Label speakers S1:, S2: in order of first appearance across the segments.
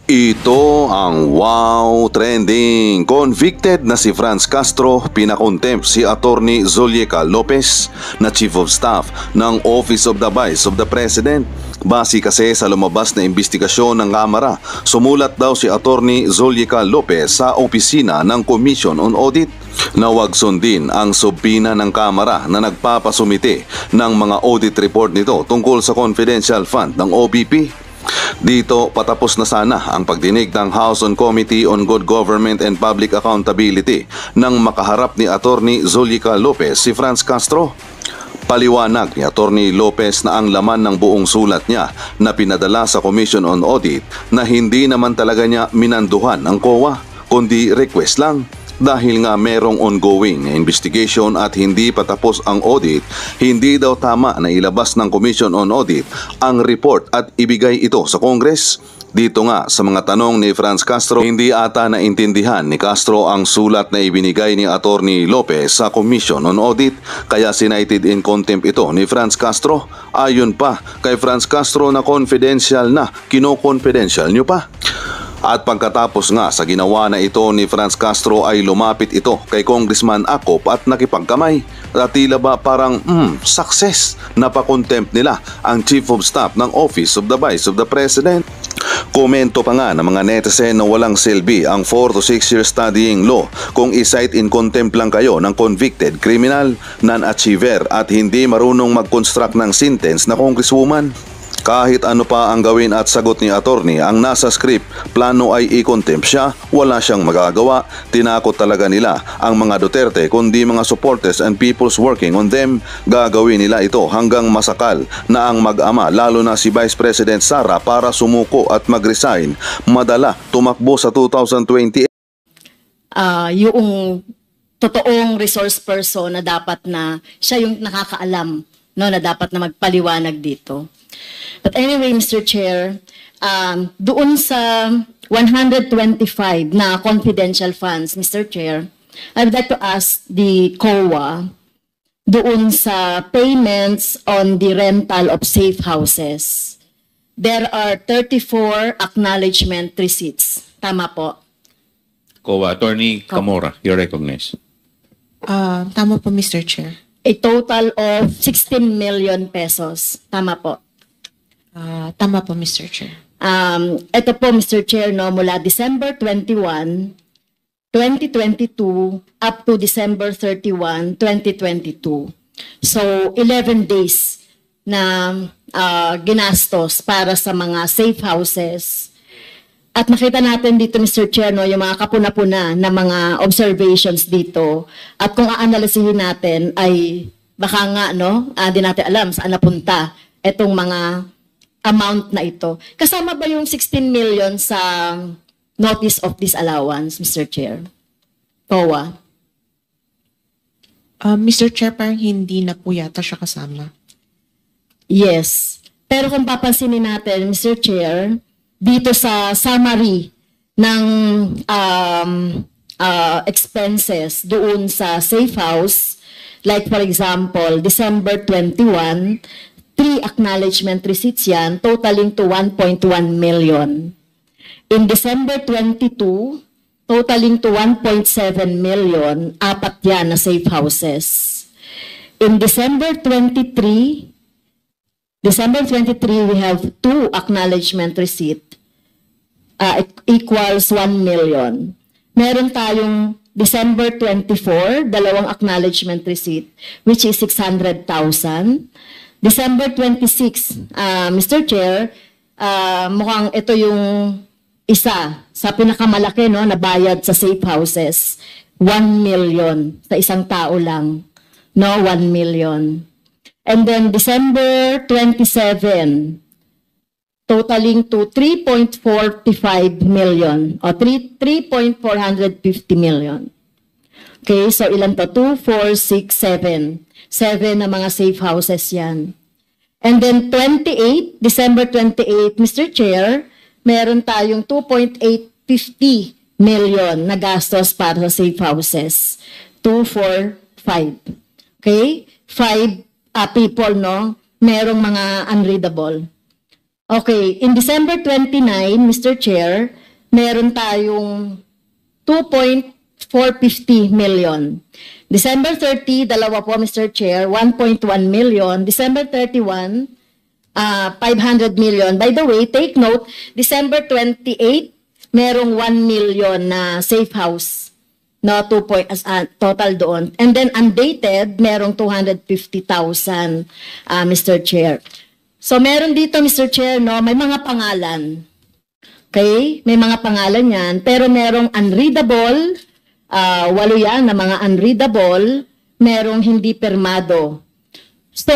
S1: Ito ang wow trending. Convicted na si Franz Castro, pinakontempt si Attorney Zolieca Lopez na Chief of Staff ng Office of the Vice of the President. Base kasi sa lumabas na investigasyon ng Kamara, sumulat daw si Attorney Zolieca Lopez sa opisina ng Commission on Audit. Nawag sundin ang subpina ng Kamara na nagpapasumite ng mga audit report nito tungkol sa confidential fund ng OBP. Dito patapos na sana ang pagdinig ng House on Committee on Good Government and Public Accountability nang makaharap ni Attorney Zolieca Lopez si Franz Castro. Paliwanag ni Attorney Lopez na ang laman ng buong sulat niya na pinadala sa Commission on Audit na hindi naman talaga niya minanduhan ang COA, kundi request lang. Dahil nga merong ongoing investigation at hindi patapos ang audit, hindi daw tama na ilabas ng Commission on Audit ang report at ibigay ito sa Congress. Dito nga sa mga tanong ni Franz Castro, hindi ata naintindihan ni Castro ang sulat na ibinigay ni Attorney Lopez sa Commission on Audit, kaya cited in contempt ito ni Franz Castro. Ayon pa kay Franz Castro na confidential na, kino-confidential nyo pa. At pagkatapos nga sa ginawa na ito ni Franz Castro ay lumapit ito kay Congressman Acop at nakipagkamay. At tila ba parang success na pa-contempt nila ang Chief of Staff ng Office of the Vice of the President. Komento pa nga ng mga netizen na walang silbi ang 4 to 6 years studying law kung i-cite in contempt lang kayo ng convicted criminal, non-achiever at hindi marunong mag-construct ng sentence na congresswoman. Kahit ano pa ang gawin at sagot ni attorney, ang nasa script, plano ay i-contempt siya, wala siyang magagawa. Tinakot talaga nila ang mga Duterte, kundi mga supporters and peoples working on them. Gagawin nila ito hanggang masakal na ang mag-ama, lalo na si Vice President Sara, para sumuko at mag-resign. Madala tumakbo sa 2028.
S2: Yung totoong resource person na dapat na siya yung nakakaalam, no, na dapat na magpaliwanag dito. But anyway, Mr. Chair, doon sa 125 na confidential funds, Mr. Chair, I would like to ask the COA doon sa payments on the rental of safe houses. There are 34 acknowledgement receipts. Tama po?
S3: COA, Attorney Camora, you're recognized.
S4: Tama po, Mr. Chair.
S2: A total of 16 million pesos. Tama po?
S4: Tama po, Mr. Chair.
S2: Ito po, Mr. Chair, no, mula December 21, 2022 up to December 31, 2022. So, 11 days na ginastos para sa mga safe houses. At nakita natin dito, Mr. Chair, no, yung mga kapuna-puna na mga observations dito. At kung aanalisihin natin ay baka nga, no, di natin alam saan napunta itong mga amount na ito. Kasama ba yung 16 million sa notice of disallowance, Mr. Chair? COA?
S4: Mr. Chair, parang hindi na po yata siya kasama.
S2: Yes. Pero kung papansinin natin, Mr. Chair, dito sa summary ng expenses doon sa safe house, like for example, December 21, 3 acknowledgement receipts yan, totaling to 1.1 million. In December 22, totaling to 1.7 million, 4 yan na safe houses. In December 23, we have 2 acknowledgement receipt, equals 1 million. Meron tayong December 24, 2 acknowledgement receipt, which is 600,000. December 26, Mr. Chair, mukhang ito yung isa sa pinakamalaki, no, na bayad sa safe houses. 1 million sa isang tao lang. No, 1 million. And then December 27, totaling to 3.45 million o 3.450 million. Okay, so ilan to? 2, 4, 6, 7. 7 na mga safe houses yan. And then December 28, Mr. Chair, meron tayong 2.850 million na gastos para sa safe houses. 2, 4, 5. Okay? 5 people, no? Merong mga unreadable. Okay, in December 29, Mr. Chair, meron tayong 2.450 million. December 30, dalawa po, Mr. Chair, 1.1 million. December 31, 500 million. By the way, take note, December 28, merong 1 million na safe house. No, total doon. And then undated, merong 250,000, Mr. Chair. So meron dito, Mr. Chair, no, may mga pangalan. Okay? May mga pangalan yan. Pero merong unreadable, 8 yan na mga unreadable, merong hindi permado. So,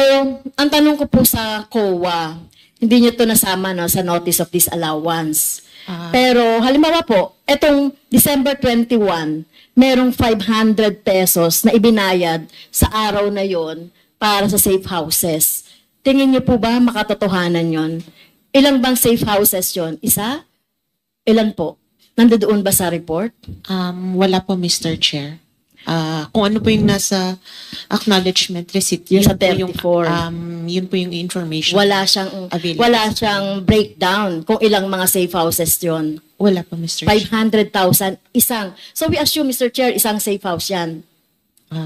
S2: ang tanong ko po sa COA, hindi nyo to nasama no, sa notice of disallowance. Pero halimbawa po, etong December 21, merong 500 pesos na ibinayad sa araw na yon para sa safe houses. Tingin niyo po ba makatotohanan yon? Ilang bang safe houses yon? Isa? Ilan po? Nandoon ba sa report?
S4: Wala po, Mr. Chair. Kung ano po yung nasa acknowledgement receipt,
S2: Yung
S4: yun
S2: sa
S4: po yung,
S2: 34.
S4: yun po yung information. Available.
S2: Wala siyang breakdown kung ilang mga safe houses yon.
S4: Wala po, Mr. Chair.
S2: 500,000 isang. So we assume, Mr. Chair, isang safe house yan.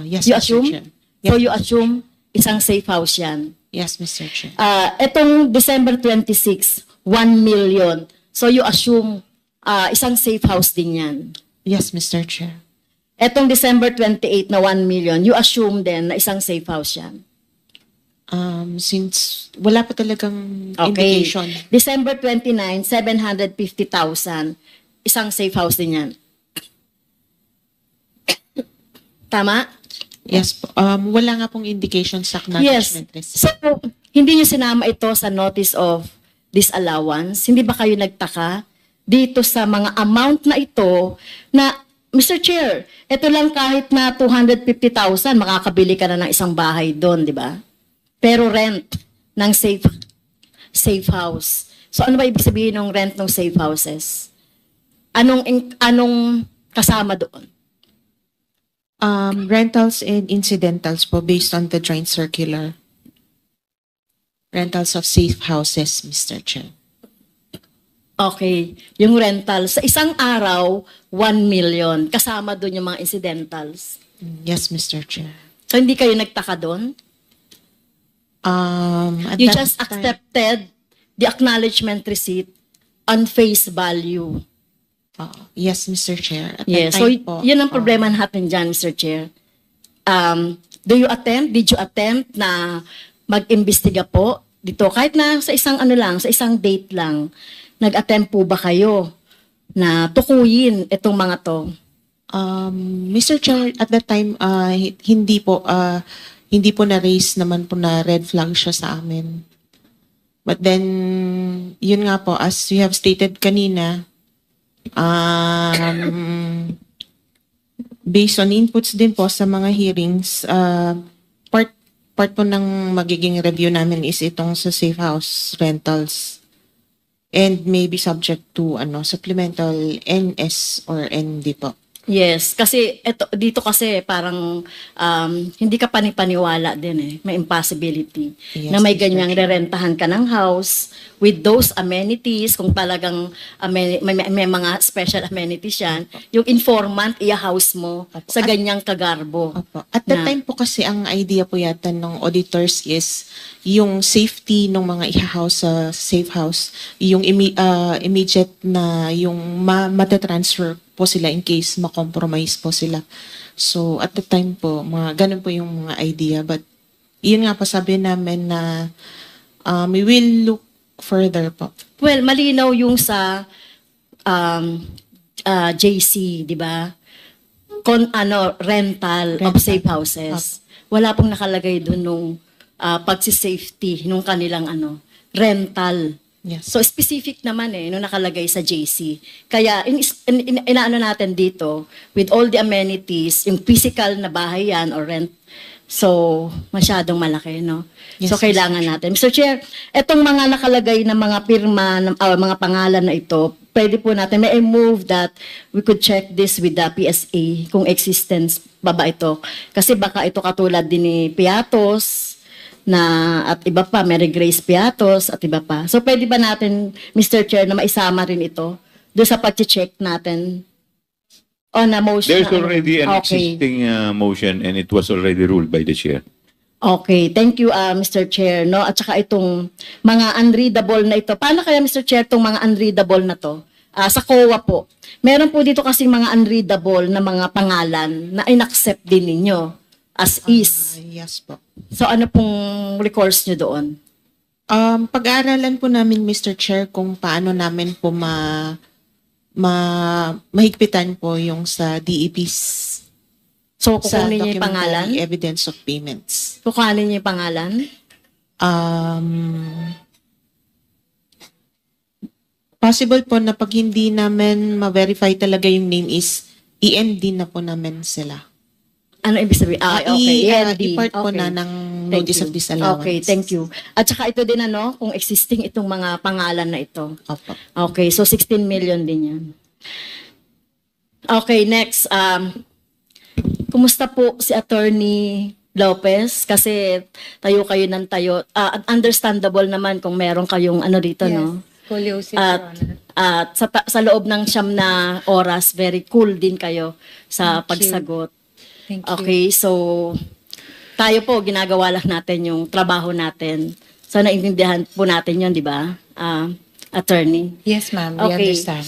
S4: Yes,
S2: You
S4: Mr.
S2: assume?
S4: Chair.
S2: So you assume isang safe house yan.
S4: Yes, Mr. Chair.
S2: Etong December 26, 1 million. So you assume isang safe house din yan.
S4: Yes, Mr. Chair.
S2: Etong December 28 na 1 million, you assume din na isang safe house yan.
S4: Since wala pa talagang
S2: Okay.
S4: indication.
S2: December 29, 750,000. Isang safe house din yan. Tama?
S4: Yes po. Wala nga pong indication sa
S2: Yes.
S4: acknowledgement receipt.
S2: So, hindi nyo sinama ito sa notice of disallowance? Hindi ba kayo nagtaka dito sa mga amount na ito na, Mr. Chair, ito lang kahit na 250,000, makakabili ka na ng isang bahay doon, di ba? Pero rent ng safe house. So ano ba ibig sabihin ng rent ng safe houses? Anong kasama doon?
S4: Rentals and incidentals po based on the joint circular. Rentals of safe houses, Mr. Chair.
S2: Okay, yung rental. Sa isang araw, 1 million. Kasama doon yung mga incidentals.
S4: Yes, Mr. Chair.
S2: So hindi kayo nagtaka doon?
S4: At
S2: You
S4: that
S2: just
S4: time-
S2: accepted the acknowledgement receipt on face value.
S4: Yes, Mr. Chair. At
S2: Yes,
S4: that
S2: so
S4: time po,
S2: yun ang problema natin dyan, Mr. Chair. Did you attempt na mag-imbestiga po dito? Kahit na sa isang sa isang date lang, nag-attempt po ba kayo na tukuyin itong mga to?
S4: Mr. Chair, at that time, hindi po na-raise naman po na red flag siya sa amin. But then, yun nga po, as you have stated kanina, based on inputs din po sa mga hearings, part po ng magiging review namin is itong sa safe house rentals. And may be subject to supplemental NS or ND po.
S2: Yes, kasi dito kasi parang hindi ka panipaniwala din eh. May impossibility
S4: Yes,
S2: na may
S4: Mr.
S2: ganyang rerentahan ka ng house with those amenities, kung talagang may mga special amenities yan, yung informant i-house mo sa ganyang kagarbo.
S4: Opo. At that
S2: Na-
S4: time po kasi ang idea po yata ng auditors is yung safety ng mga iha-house sa safe house, yung immediate na yung matatransfer po sila in case ma-compromise po sila. So at the time po, ganun po yung mga idea. But yun nga po sabi namin na we will look further po.
S2: Well, malinaw yung sa JC, di ba? Rental of safe houses. Wala pong nakalagay doon nung pagsi-safety nung kanilang rental.
S4: Yes.
S2: So specific naman nung nakalagay sa JC. Kaya inaano natin dito with all the amenities, yung physical na bahay yan or rent. So masyadong malaki, no?
S4: Yes,
S2: So kailangan
S4: Mr.
S2: natin. Mr. Chair, etong mga nakalagay na mga pirma, mga pangalan na ito, pwede po natin, may I move that we could check this with the PSA kung existence ba ito. Kasi baka ito katulad din ni Piatos, at iba pa, Mary Grace Piatos at iba pa. So pwede ba natin, Mr. Chair, na maisama rin ito doon sa pag-check natin on a motion?
S3: There's already an
S2: Okay.
S3: existing motion and it was already ruled by the chair.
S2: Okay, thank you, Mr. Chair. No? At saka itong mga unreadable na ito. Paano kaya, Mr. Chair, itong mga unreadable na to? Sa COA po. Meron po dito kasing mga unreadable na mga pangalan na inaccept din ninyo as is.
S4: Yes po.
S2: So ano pong recourse nyo doon?
S4: Pag-aaralan po namin, Mr. Chair, kung paano namin po mahigpitan po yung sa DEP's
S2: So
S4: sa
S2: kukunin nyo yung pangalan?
S4: documentary evidence of payments.
S2: Kukunin nyo yung pangalan?
S4: Possible po na pag hindi namin ma-verify talaga yung name is END na po namin sila.
S2: Ano ibig sabihin? Okay. END.
S4: I-part po
S2: Okay.
S4: na ng
S2: Thank
S4: notice
S2: you.
S4: of disallowance.
S2: Okay, thank you. At saka ito din kung existing itong mga pangalan na ito.
S4: Opo.
S2: Okay, so 16 million din yan. Okay, next. Kumusta po si Attorney Lopez? Kasi tayo kayo ng tayo. Understandable naman kung meron kayong dito, no?
S5: Scoliosis,
S2: At,
S5: Your Honor.
S2: at sa loob ng 9 na oras, very cool din kayo sa
S5: Thank you.
S2: pagsagot.
S5: Thank you.
S2: Okay, so tayo po, ginagawa lang natin yung trabaho natin. So naintindihan po natin yun, di ba? Attorney.
S5: Yes, ma'am. We
S2: Okay.
S5: understand.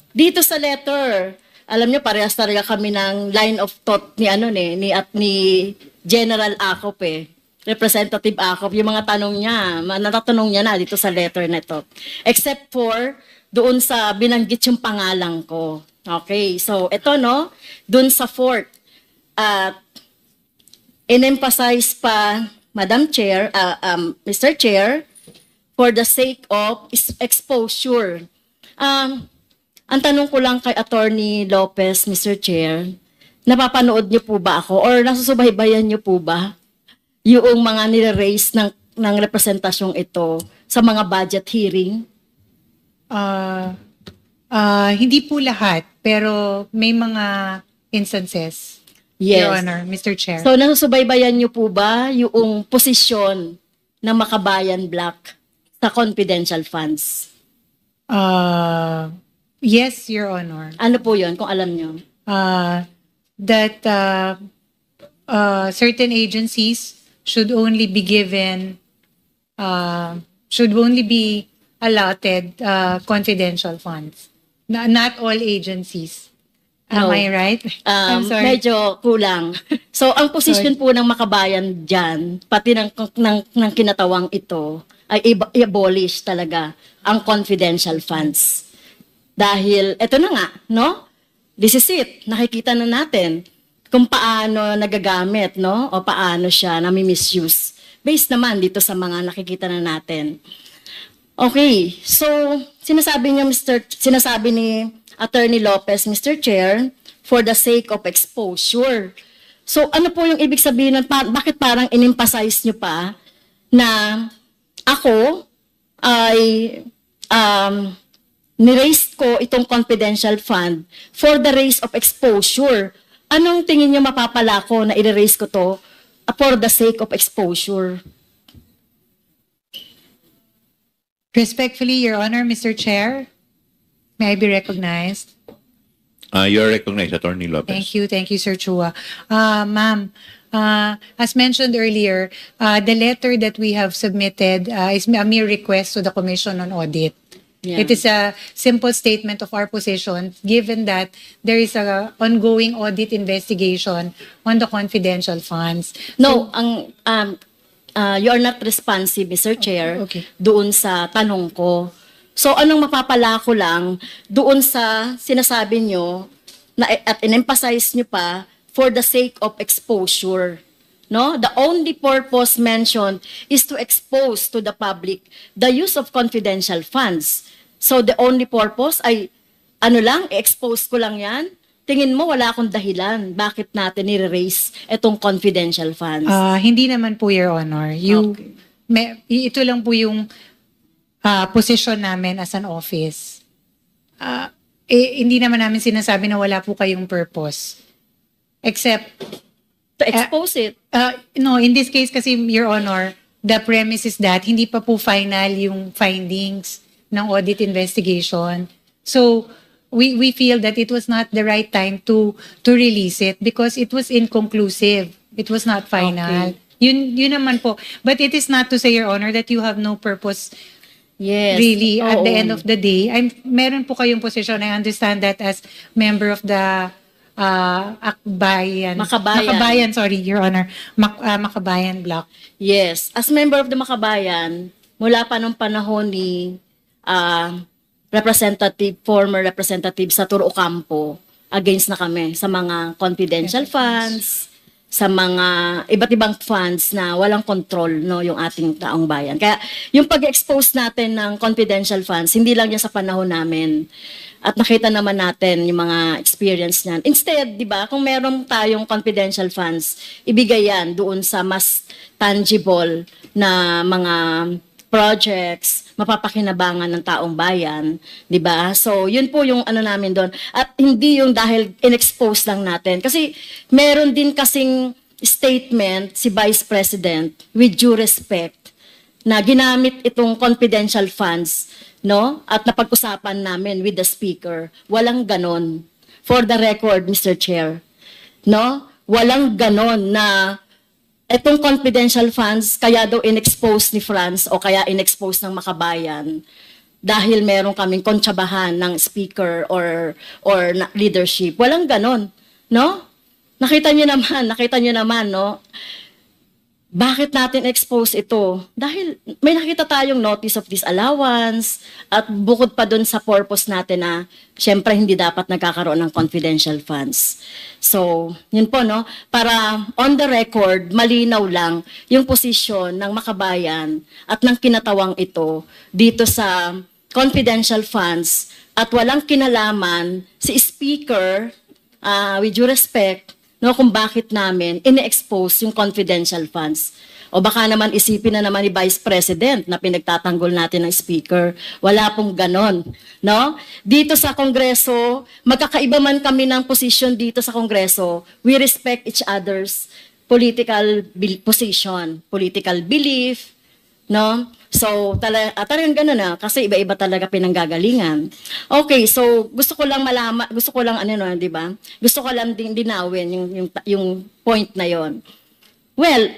S2: Dito sa letter, alam nyo, parehas talaga kami ng line of thought ni General Acop Representative Acop, yung mga tanong niya, natatanong niya na dito sa letter na ito. Except for doon sa binanggit yung pangalan ko. Okay, so ito doon sa fourth, in-emphasize pa, Madam Chair, Mr. Chair, for the sake of exposure. Ang tanong ko lang kay Attorney Lopez, Mr. Chair, napapanood niyo po ba ako or nasusubaybayan niyo po ba yung mga nire-raise ng representasyong ito sa mga budget hearing?
S5: Hindi po lahat, pero may mga instances, Your Honor, Mr. Chair.
S2: So nasusubaybayan niyo po ba yung posisyon ng Makabayan Black sa confidential funds?
S5: Yes, Your Honor.
S2: Ano po yun, kung alam niyo?
S5: That certain agencies should only be given, should only be allotted confidential funds. Not all agencies. Am
S2: No.
S5: I right? I'm sorry.
S2: Medyo kulang. So, ang posisyon po ng Makabayan dyan, pati ng kinatawang ito, ay i-abolish talaga ang confidential funds. Dahil, eto na nga, this is it. Nakikita na natin kung paano nagagamit, o paano siya nami-misuse. Based naman dito sa mga nakikita na natin. Okay, so sinasabi ni Attorney Lopez, Mr. Chair, for the sake of exposure. So ano po yung ibig sabihin nun? Bakit parang in-emphasize nyo pa na ako ay ni-raise ko itong confidential fund for the raise of exposure? Anong tingin nyo mapapala ko na i-raise ko to for the sake of exposure?
S5: Respectfully, Your Honor, Mr. Chair, may I be recognized?
S3: You're recognized, Attorney Lopez.
S5: Thank you, Sir Chua. Ma'am, as mentioned earlier, the letter that we have submitted is a mere request to the Commission on Audit.
S2: Yeah.
S5: It is a simple statement of our position, given that there is a ongoing audit investigation on the confidential funds.
S2: No, you are not responsive, Mr. Chair,
S5: Okay.
S2: doon sa tanong ko. So, anong mapapala ko lang doon sa sinasabi nyo at in-emphasize nyo pa for the sake of exposure. The only purpose mentioned is to expose to the public the use of confidential funds. So, the only purpose ay, i-expose ko lang yan? Tingin mo, wala akong dahilan. Bakit natin i-raise itong confidential funds?
S5: Hindi naman po, Your Honor. Ito lang po yung position namin as an office. Hindi naman namin sinasabi na wala po kayong purpose. Except,
S2: to expose it.
S5: No, in this case kasi, Your Honor, the premise is that hindi pa po final yung findings ng audit investigation. So, we feel that it was not the right time to release it because it was inconclusive. It was not final.
S2: Okay.
S5: Yun naman po. But it is not to say, Your Honor, that you have no purpose.
S2: Yes.
S5: Really, at the
S2: Oo.
S5: end of the day, meron po kayong position. I understand that as member of the Akbayan.
S2: Makabayan.
S5: Sorry, Your Honor. Makabayan Block.
S2: Yes. As member of the Makabayan, mula pa nung panahon ni former representative sa Turo Ocampo, against na kami sa mga confidential funds, sa mga iba't ibang funds na walang control, no, yung ating taong bayan. Kaya yung pag-expose natin ng confidential funds, hindi lang yan sa panahon namin. At nakita naman natin yung mga experience niyan. Instead, di ba, kung meron tayong confidential funds, ibigay yan doon sa mas tangible na mga projects, mapapakinabangan ng taong bayan, 'di ba? So, yun po yung ano namin doon. At hindi yung dahil inexpose lang natin. Kasi meron din kasing statement si Vice President with due respect na ginamit itong confidential funds, no? At napag-usapan namin with the speaker. Walang ganon. For the record, Mr. Chair, no? Walang ganon na etong confidential funds, kaya daw inexpose ni France o kaya inexpose ng Makabayan dahil meron kaming kontsabahan ng speaker or leadership. Walang ganon, no? Nakita niyo naman, no? Bakit natin expose ito? Dahil may nakita tayong notice of disallowance at bukod pa dun sa purpose natin na syempre hindi dapat nagkakaroon ng confidential funds. So, yun po, no? Para on the record, malinaw lang yung posisyon ng Makabayan at ng kinatawang ito dito sa confidential funds at walang kinalaman si speaker, with due respect, no, kung bakit namin ine-expose yung confidential funds. O baka naman isipin na naman ni Vice President na pinagtatanggol natin ng speaker. Wala pong ganon, no? Dito sa Kongreso, magkakaiba man kami ng posisyon dito sa Kongreso, we respect each other's political position, political belief, no? So, talagang gano'n na, kasi iba-iba talaga pinanggagalingan. Okay, so gusto ko lang malaman, di ba? Gusto ko lang din linawin yung point na yon. Well,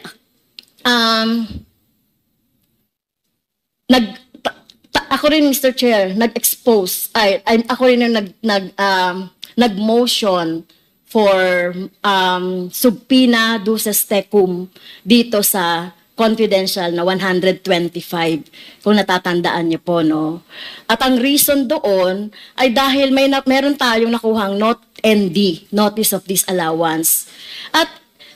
S2: ako rin, Mr. Chair, nag-expose, ako rin yung nag-motion for subpoena duces tecum dito sa confidential na 125, kung natatandaan niyo po, no? At ang reason doon ay dahil meron tayong nakuhang ND, Notice of Disallowance. At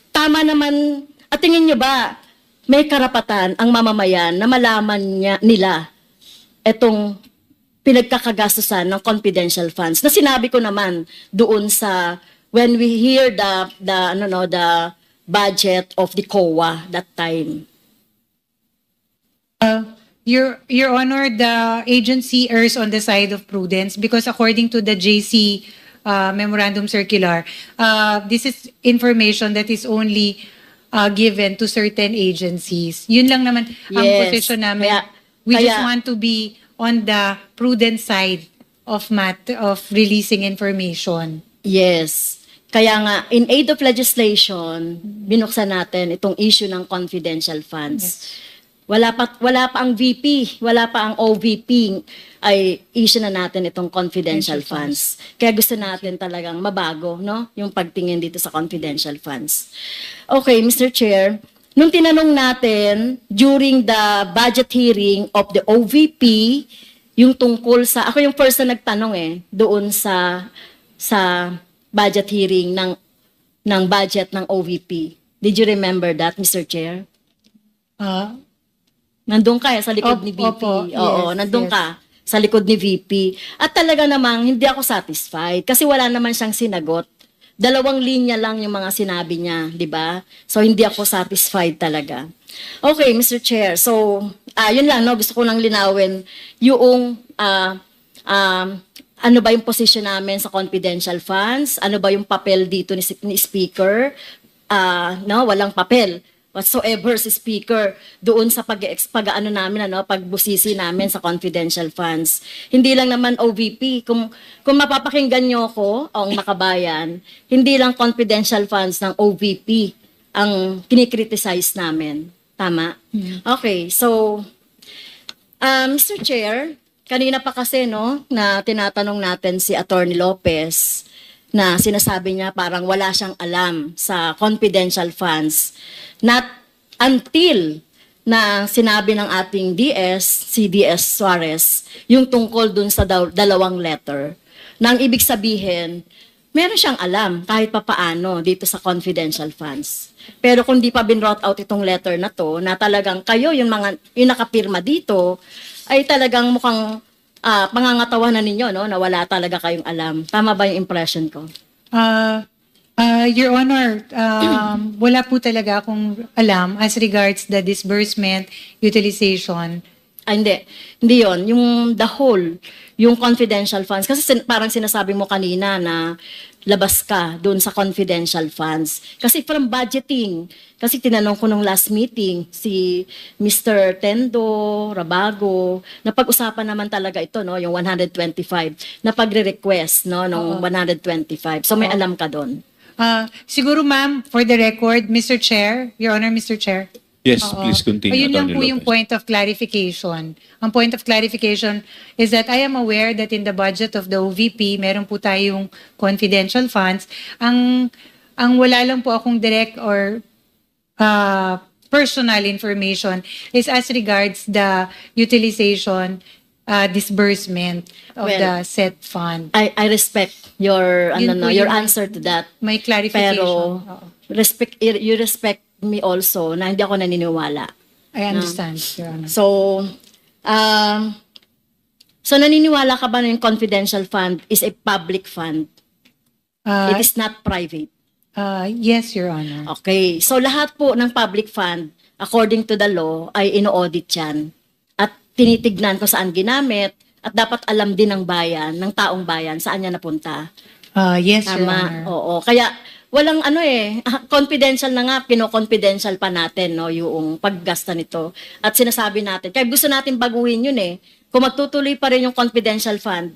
S2: tama naman, at tingin niyo ba, may karapatan ang mamamayan na malaman nila itong pinagkakagastusan ng confidential funds. Na sinabi ko naman doon sa, when we hear the budget of the COA that time.
S5: Your Honor, the agency errs on the side of prudence because according to the JC Memorandum Circular, this is information that is only given to certain agencies. Yun lang naman ang
S2: Yes.
S5: position namin. We just want to be on the prudent side of releasing information.
S2: Yes. Kaya nga, in aid of legislation, binuksan natin itong issue ng confidential funds. Wala pa ang VP, wala pa ang OVP, ay issue na natin itong confidential funds. Kaya gusto natin talagang mabago, no? Yung pagtingin dito sa confidential funds. Okay, Mr. Chair, nung tinanong natin during the budget hearing of the OVP, yung tungkol sa, ako yung first na nagtanong doon sa budget hearing ng budget ng OVP. Did you remember that, Mr. Chair? Nandun ka sa likod ni VP.
S5: Opo,
S2: Oo,
S5: yes,
S2: nandun
S5: yes.
S2: ka sa likod ni VP. At talaga namang hindi ako satisfied kasi wala naman siyang sinagot. 2 linya lang yung mga sinabi niya, di ba? So, hindi ako satisfied talaga. Okay, Mr. Chair. So, yun lang, no? Gusto ko lang linawin yung ano ba yung position namin sa confidential funds? Ano ba yung papel dito ni Speaker? no, walang papel whatsoever si Speaker doon sa pag-ano namin, pagbusisi namin sa confidential funds. Hindi lang naman OVP. Kung mapapakinggan nyo ko, ang makabayan, hindi lang confidential funds ng OVP ang kinikriticize namin. Tama? Okay, so, Mr. Chair, kanina pa kasi, na tinatanong natin si Attorney Lopez, na sinasabi niya parang wala siyang alam sa confidential funds. Not until na sinabi ng ating si DS Suarez, yung tungkol dun sa dalawang letter. Nang ibig sabihin, meron siyang alam kahit papaano dito sa confidential funds. Pero kung di pa binrought out itong letter na to, na talagang kayo, yung nakapirma dito, ay talagang mukhang pangangatawanan ninyo, na wala talaga kayong alam. Tama ba yung impression ko?
S5: Your Honor, wala po talaga akong alam as regards the disbursement, utilization.
S2: Hindi. Hindi yun. Yung the whole, yung confidential funds. Kasi parang sinasabi mo kanina na labas ka doon sa confidential funds. Kasi from budgeting, kasi tinanong ko nung last meeting, si Mr. Tendo, Rabago, napag-usapan naman talaga ito, yung 125, na pagre-request, nung 125. So may alam ka doon.
S5: Siguro ma'am, for the record, Mr. Chair, Your Honor, Mr. Chair.
S3: Yes, please continue.
S5: Ayun lang
S3: Attorney
S5: po yung
S3: Lopez.
S5: point of clarification. Ang point of clarification is that I am aware that in the budget of the OVP, meron po tayong confidential funds. Ang wala lang po akong direct or personal information is as regards the utilization, disbursement of the set fund.
S2: I respect your
S5: Yun po
S2: your
S5: yung-
S2: answer to that.
S5: May clarification.
S2: Pero you respect me also na hindi ako naniniwala.
S5: I understand, Your Honor.
S2: So naniniwala ka ba na yung confidential fund is a public fund? It is not private.
S5: Yes, Your Honor.
S2: Okay. So lahat po ng public fund, according to the law, ay ino-audit yan. At tinitignan kung saan ginamit at dapat alam din ng bayan, ng taong bayan, saan niya napunta.
S5: Yes, Your
S2: Tama.
S5: Honor.
S2: Oo. Kaya walang confidential na nga, pino-confidential pa natin, yung paggasta nito. At sinasabi natin, kaya gusto natin baguhin yun Kung magtutuloy pa rin yung confidential fund,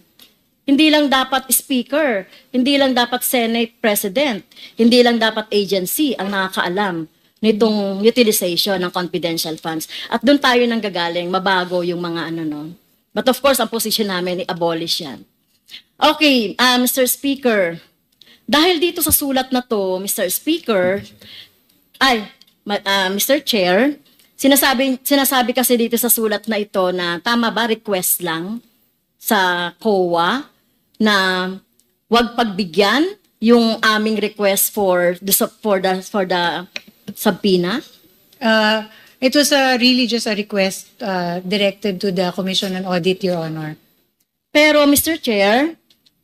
S2: hindi lang dapat speaker, hindi lang dapat Senate President, hindi lang dapat agency ang nakakaalam nitong utilization ng confidential funds. At doon tayo nang gagaling, mabago yung mga But of course, ang position namin, i-abolish yan. Okay, Mr. Speaker, dahil dito sa sulat na to, Mr. Speaker, Mr. Chair, sinasabi kasi dito sa sulat na ito na tama ba request lang sa COA na wag pagbigyan yung aming request for the subpoena?
S5: It was really just a request directed to the Commission on Audit, Your Honor.
S2: Pero Mr. Chair,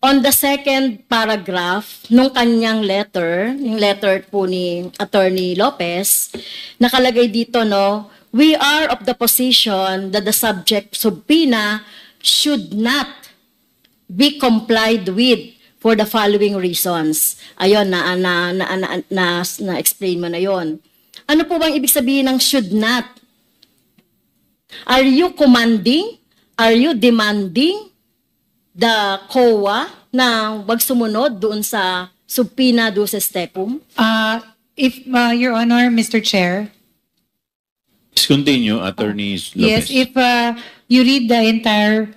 S2: on the second paragraph nung kanyang letter, yung letter po ni Attorney Lopez, nakalagay dito, we are of the position that the subject subpoena should not be complied with for the following reasons. Ayun, na-explain mo na yon. Ano po bang ibig sabihin ng should not? Are you commanding? Are you demanding the COA na wag sumunod doon sa subpoena do sa stepum?
S5: If Your Honor, Mr. Chair.
S3: Please continue, Attorney Lopez.
S5: Yes, if you read the entire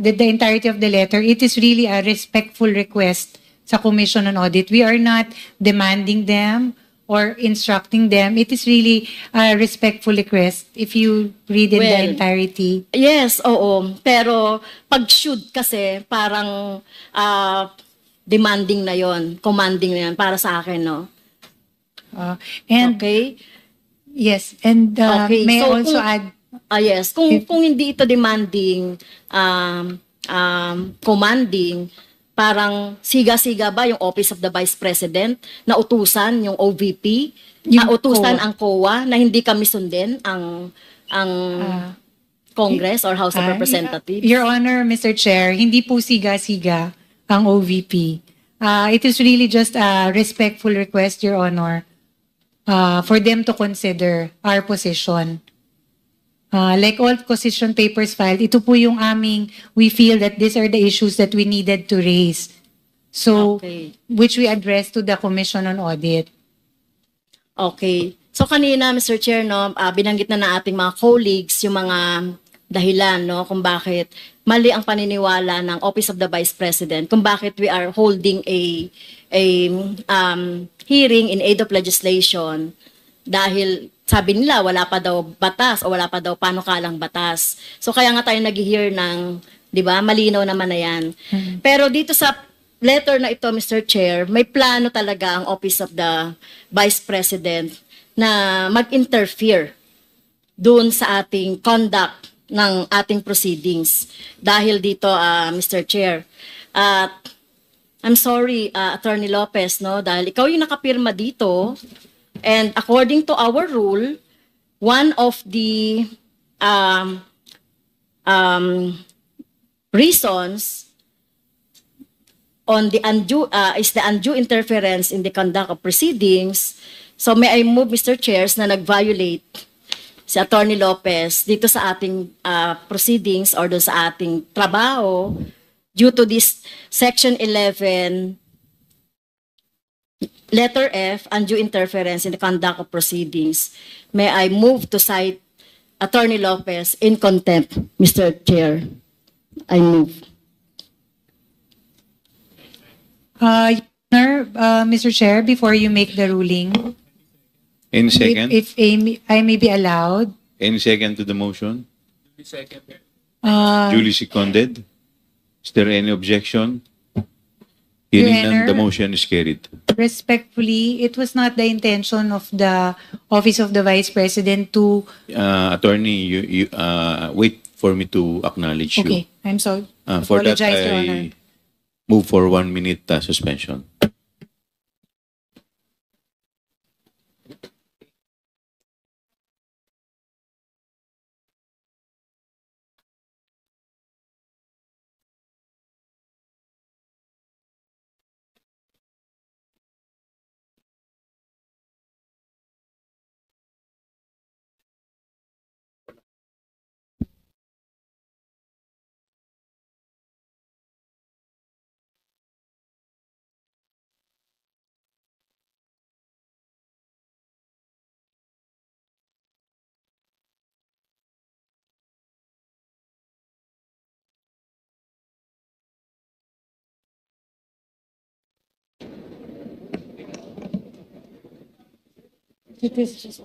S5: the entirety of the letter, it is really a respectful request sa Commission on Audit. We are not demanding them or instructing them. It is really a respectful request if you read in the entirety.
S2: Yes, oo. Pero pag should kasi parang demanding na yon, commanding na yon para sa akin,
S5: And
S2: okay?
S5: yes, and
S2: Okay,
S5: may I
S2: so
S5: also
S2: kung-
S5: add.
S2: Yes, kung hindi ito demanding, commanding, parang siga-siga ba yung Office of the Vice President na utusan yung OVP,
S5: Yung
S2: utusan
S5: COA.
S2: ang COA na hindi kami sundin ang Congress or House of Representatives?
S5: Your Honor, Mr. Chair, hindi po siga-siga ang OVP. It is really just a respectful request, Your Honor, for them to consider our position. Like all position papers filed, ito po yung we feel that these are the issues that we needed to raise. So,
S2: Okay.
S5: which we addressed to the Commission on Audit.
S2: Okay. So kanina, Mr. Chair, no, binanggit na ng ating mga colleagues yung mga dahilan, no, kung bakit mali ang paniniwala ng Office of the Vice President, kung bakit we are holding a hearing in aid of legislation dahil sabi nila wala pa daw batas o wala pa daw panukalang batas. So kaya nga tayo nag-hear ng, 'di ba? Malinaw naman na 'yan. Pero dito sa letter na ito, Mr. Chair, may plano talaga ang Office of the Vice President na mag-interfere doon sa ating conduct ng ating proceedings. Dahil dito, Mr. Chair, I'm sorry, Attorney Lopez, no, dahil ikaw yung nakapirma dito, and according to our rule, one of the reasons on the undue is the undue interference in the conduct of proceedings. So may I move, Mr. Chairs, na nag-violate si Attorney Lopez dito sa ating proceedings or doon sa ating trabaho due to this Section 11, letter F, undue interference in the conduct of proceedings. May I move to cite Attorney Lopez in contempt, Mr. Chair? I move.
S5: Mr. Chair, before you make the ruling,
S3: Any second?
S5: if I may be allowed,
S3: Any second to the motion?
S5: uh,
S3: Duly seconded? Is there any objection?
S5: Your
S3: Hearing none, the
S5: Honor.
S3: motion is carried.
S5: respectfully, it was not the intention of the Office of the Vice President to...
S3: Attorney, you wait for me to acknowledge
S5: Okay,
S3: you.
S5: I'm sorry.
S3: For that,
S5: Apologize, Your Honor.
S3: I move for 1 minute suspension.
S5: It is just...